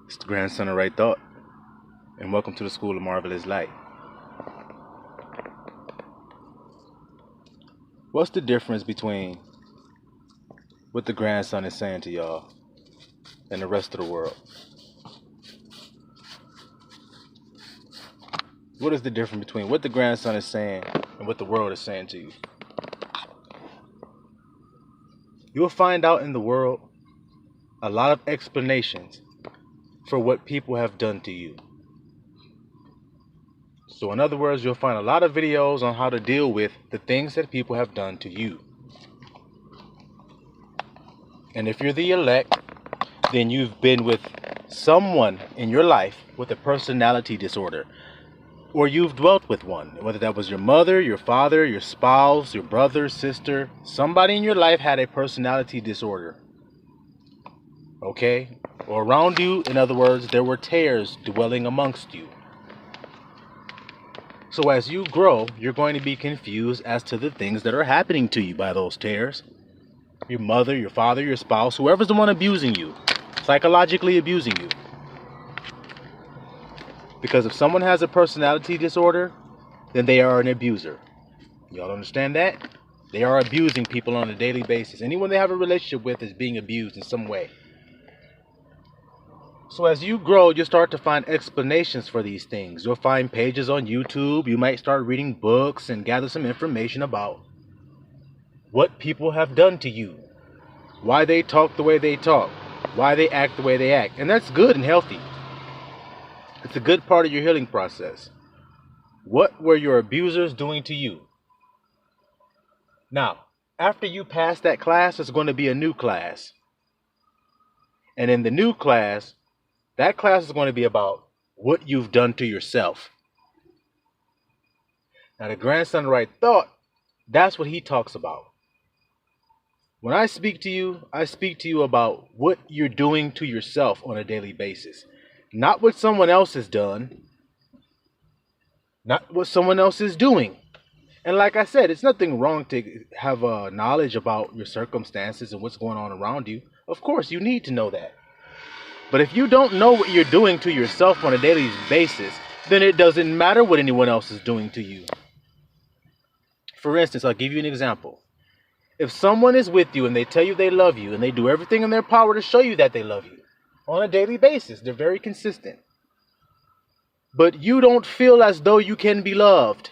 It's the grandson of Right Thought, and welcome to the School of Marvelous Light. What's the difference between what the grandson is saying to y'all and the rest of the world? What is the difference between what the grandson is saying and what the world is saying to you? You'll find out in the world a lot of explanations for what people have done to you. So in other words, you'll find a lot of videos on how to deal with the things that people have done to you. And if you're the elect, then you've been with someone in your life with a personality disorder, or you've dwelt with one, whether that was your mother, your father, your spouse, your brother, sister. Somebody in your life had a personality disorder. Okay? Or around you, in other words, there were tares dwelling amongst you. So as you grow, you're going to be confused as to the things that are happening to you by those tares. Your mother, your father, your spouse, whoever's the one abusing you, psychologically abusing you. Because if someone has a personality disorder, then they are an abuser. Y'all understand that? They are abusing people on a daily basis. Anyone they have a relationship with is being abused in some way. So as you grow, you start to find explanations for these things. You'll find pages on YouTube. You might start reading books and gather some information about what people have done to you, why they talk the way they talk, why they act the way they act. And that's good and healthy. It's a good part of your healing process. What were your abusers doing to you? Now, after you pass that class, there's going to be a new class. And in the new class, that class is going to be about what you've done to yourself. Now, the grandson of Right Thought, that's what he talks about. When I speak to you about what you're doing to yourself on a daily basis. Not what someone else has done. Not what someone else is doing. And like I said, it's nothing wrong to have knowledge about your circumstances and what's going on around you. Of course, you need to know that. But if you don't know what you're doing to yourself on a daily basis, then it doesn't matter what anyone else is doing to you. For instance, I'll give you an example. If someone is with you and they tell you they love you and they do everything in their power to show you that they love you on a daily basis, they're very consistent. But you don't feel as though you can be loved.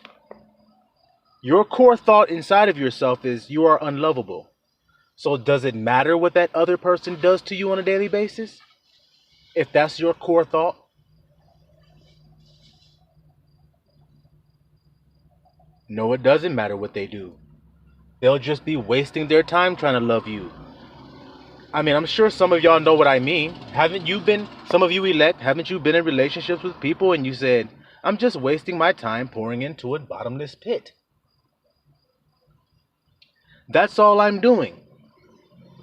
Your core thought inside of yourself is you are unlovable. So does it matter what that other person does to you on a daily basis? If that's your core thought? No, it doesn't matter what they do. They'll just be wasting their time trying to love you. I mean, I'm sure some of y'all know what I mean. Some of you elect, haven't you been in relationships with people and you said, I'm just wasting my time pouring into a bottomless pit? That's all I'm doing.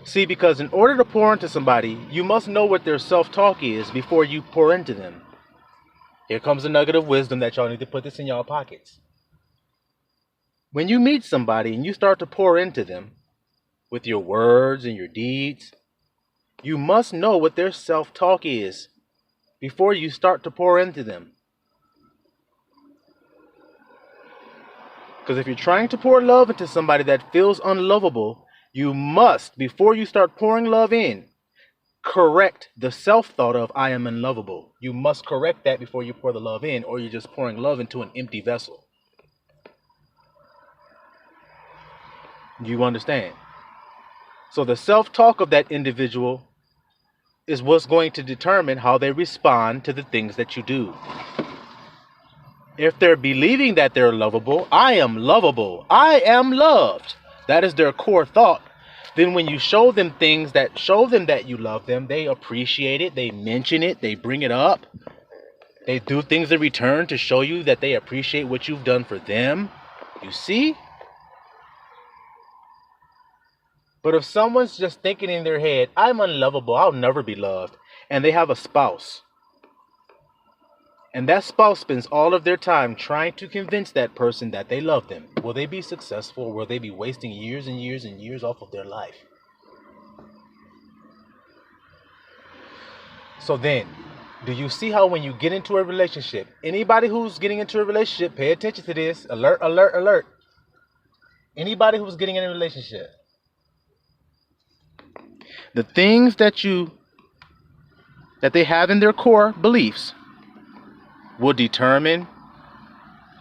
See, because in order to pour into somebody, you must know what their self-talk is before you pour into them. Here comes a nugget of wisdom that y'all need to put this in y'all pockets. When you meet somebody and you start to pour into them with your words and your deeds, you must know what their self-talk is before you start to pour into them. Because if you're trying to pour love into somebody that feels unlovable, you must, before you start pouring love in, correct the self-thought of I am unlovable. You must correct that before you pour the love in, or you're just pouring love into an empty vessel. Do you understand? So the self-talk of that individual is what's going to determine how they respond to the things that you do. If they're believing that they're lovable, I am lovable, I am loved, that is their core thought, then when you show them things that show them that you love them, they appreciate it, they mention it, they bring it up, they do things in return to show you that they appreciate what you've done for them. You see? But if someone's just thinking in their head, I'm unlovable, I'll never be loved, and they have a spouse, and that spouse spends all of their time trying to convince that person that they love them, will they be successful, or will they be wasting years and years and years off of their life? So then, Do you see how when you get into a relationship, anybody who's getting into a relationship, pay attention to this. Alert, alert, alert. Anybody who's getting in a relationship, the things that they have in their core beliefs will determine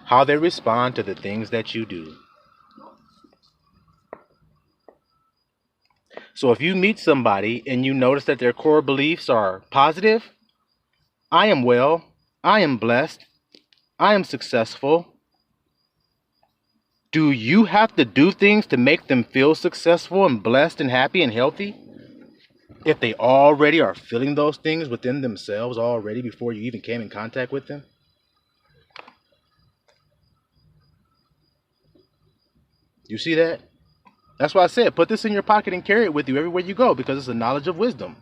how they respond to the things that you do. So if you meet somebody and you notice that their core beliefs are positive, I am well, I am blessed, I am successful. Do you have to do things to make them feel successful and blessed and happy and healthy? If they already are feeling those things within themselves already before you even came in contact with them? You see that? That's why I said put this in your pocket and carry it with you everywhere you go, because it's a knowledge of wisdom.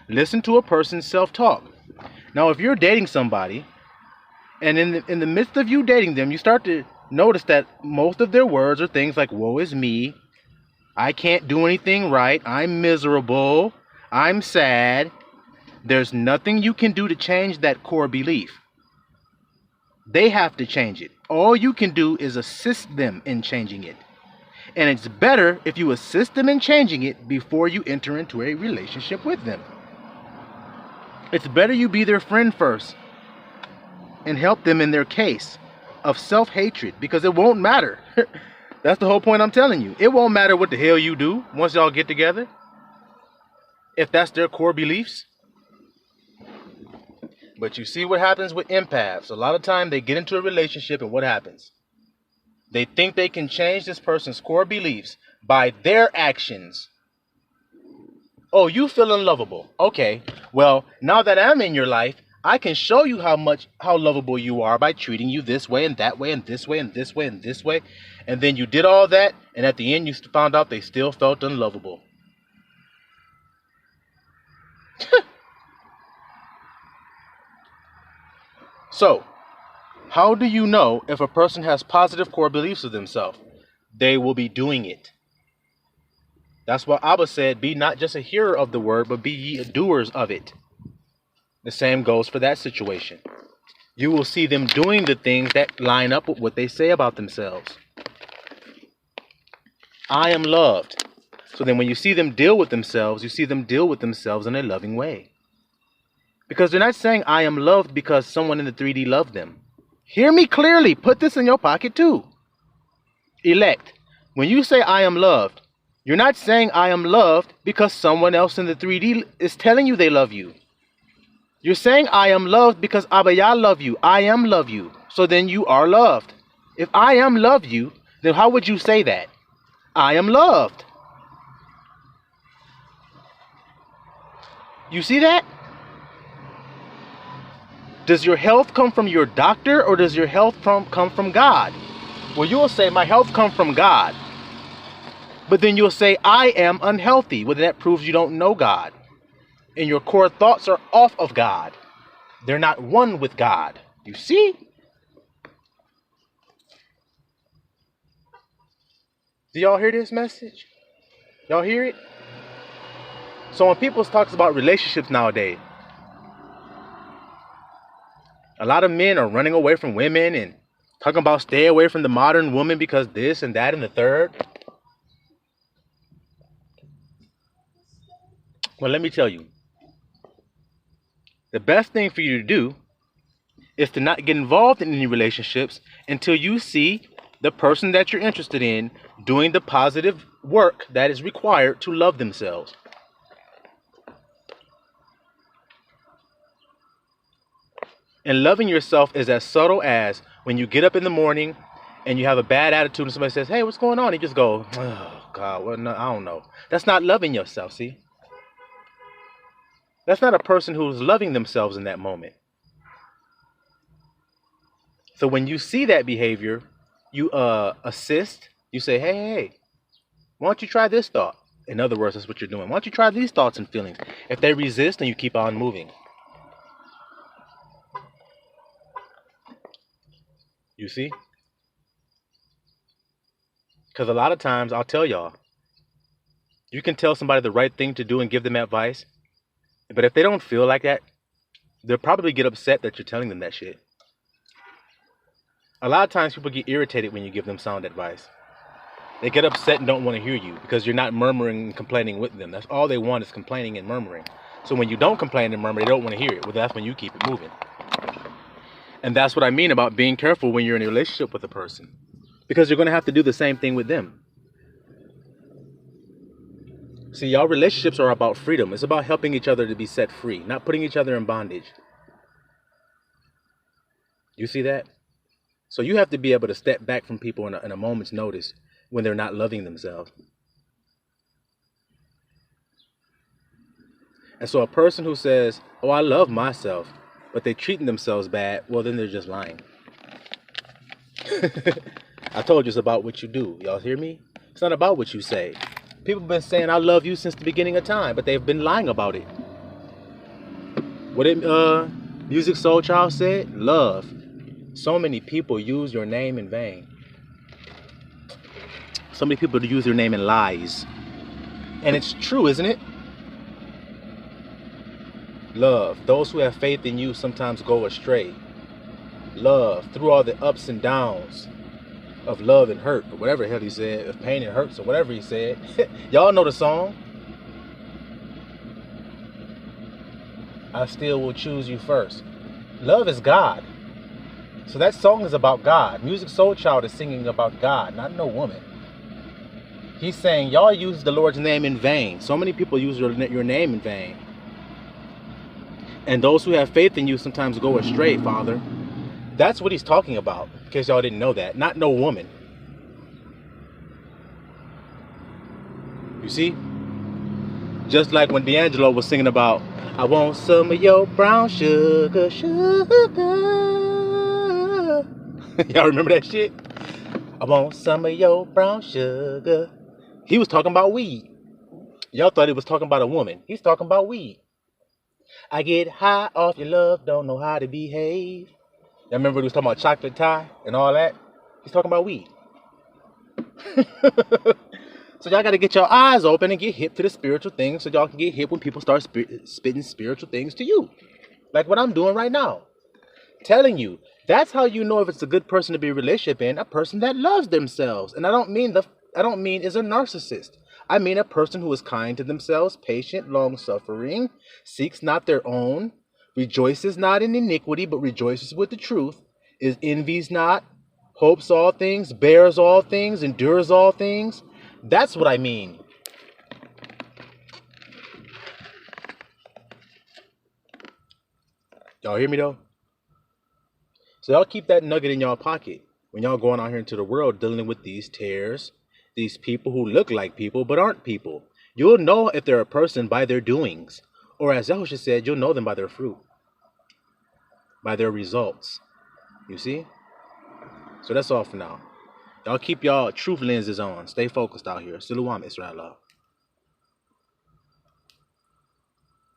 Listen to a person's self-talk. Now, if you're dating somebody, and in the midst of you dating them, you start to notice that most of their words are things like, woe is me, I can't do anything right, I'm miserable, I'm sad. There's nothing you can do to change that core belief. They have to change it. All you can do is assist them in changing it. And it's better if you assist them in changing it before you enter into a relationship with them. It's better you be their friend first and help them in their case of self-hatred, because it won't matter. That's the whole point I'm telling you. It won't matter what the hell you do once y'all get together, if that's their core beliefs. But you see what happens with empaths. A lot of time they get into a relationship, and what happens? They think they can change this person's core beliefs by their actions. Oh, you feel unlovable. Okay, well, now that I'm in your life, I can show you how lovable you are by treating you this way and that way and this way and this way and this way. And then you did all that, and at the end you found out they still felt unlovable. So, how do you know if a person has positive core beliefs of themselves? They will be doing it. That's why Abba said, be not just a hearer of the word, but be ye doers of it. The same goes for that situation. You will see them doing the things that line up with what they say about themselves. I am loved. So then when you see them deal with themselves, you see them deal with themselves in a loving way. Because they're not saying I am loved because someone in the 3D loved them. Hear me clearly. Put this in your pocket too. Elect. When you say I am loved, you're not saying I am loved because someone else in the 3D is telling you they love you. You're saying I am loved because Abba Yah love you. I am love you. So then you are loved. If I am love you, then how would you say that? I am loved. You see that? Does your health come from your doctor, or does your health come from God? Well, you'll say my health comes from God. But then you'll say I am unhealthy. Well, that proves you don't know God. And your core thoughts are off of God. They're not one with God. You see? Do y'all hear this message? Y'all hear it? So when people talk about relationships nowadays, a lot of men are running away from women and talking about stay away from the modern woman because this and that and the third. Well, let me tell you. The best thing for you to do is to not get involved in any relationships until you see the person that you're interested in doing the positive work that is required to love themselves. And loving yourself is as subtle as when you get up in the morning and you have a bad attitude and somebody says, hey, what's going on? You just go, oh, God, well, no, I don't know. That's not loving yourself, see? That's not a person who's loving themselves in that moment. So when you see that behavior, you assist. You say, hey, why don't you try this thought? In other words, that's what you're doing. Why don't you try these thoughts and feelings? If they resist, then you keep on moving. You see? Because a lot of times, I'll tell y'all, you can tell somebody the right thing to do and give them advice. But if they don't feel like that, They'll probably get upset that you're telling them that shit. A lot of times people get irritated when you give them sound advice. They get upset and don't want to hear you because you're not murmuring and complaining with them. That's all they want is complaining and murmuring. So when you don't complain and murmur, they don't want to hear it. Well, that's when you keep it moving. And that's what I mean about being careful when you're in a relationship with a person. Because you're going to have to do the same thing with them. See, y'all relationships are about freedom. It's about helping each other to be set free, not putting each other in bondage. You see that? So you have to be able to step back from people in a moment's notice when they're not loving themselves. And so a person who says, oh, I love myself, but they're treating themselves bad, well, then they're just lying. I told you it's about what you do. Y'all hear me? It's not about what you say. People have been saying, I love you since the beginning of time, but they've been lying about it. What did Music Soul Child said? Love. So many people use your name in vain. So many people use your name in lies. And it's true, isn't it? Love. Those who have faith in you sometimes go astray. Love. Through all the ups and downs of love and hurt, or whatever the hell he said, of pain and hurts, or whatever he said. Y'all know the song. I still will choose you first. Love is God. So that song is about God. Music Soul Child is singing about God, not no woman. He's saying, y'all use the Lord's name in vain. So many people use your name in vain. And those who have faith in you sometimes go astray, Father. That's what he's talking about, in case y'all didn't know that. Not no woman. You see? Just like when D'Angelo was singing about, I want some of your brown sugar, sugar. Y'all remember that shit? I want some of your brown sugar. He was talking about weed. Y'all thought he was talking about a woman. He's talking about weed. I get high off your love, don't know how to behave. Y'all remember he was talking about chocolate tie and all that? He's talking about weed. So y'all got to get your eyes open and get hip to the spiritual things so y'all can get hip when people start spitting spiritual things to you. Like what I'm doing right now. Telling you, that's how you know if it's a good person to be in a relationship in, a person that loves themselves. And I don't mean is a narcissist. I mean a person who is kind to themselves, patient, long-suffering, seeks not their own, rejoices not in iniquity, but rejoices with the truth, is envies not, hopes all things, bears all things, endures all things. That's what I mean. Y'all hear me though? So y'all keep that nugget in y'all pocket when y'all going out here into the world dealing with these tares, these people who look like people but aren't people. You'll know if they're a person by their doings. Or as Yahusha said, you'll know them by their fruit. By their results. You see? So that's all for now. Y'all keep y'all truth lenses on. Stay focused out here. Siluam Israel.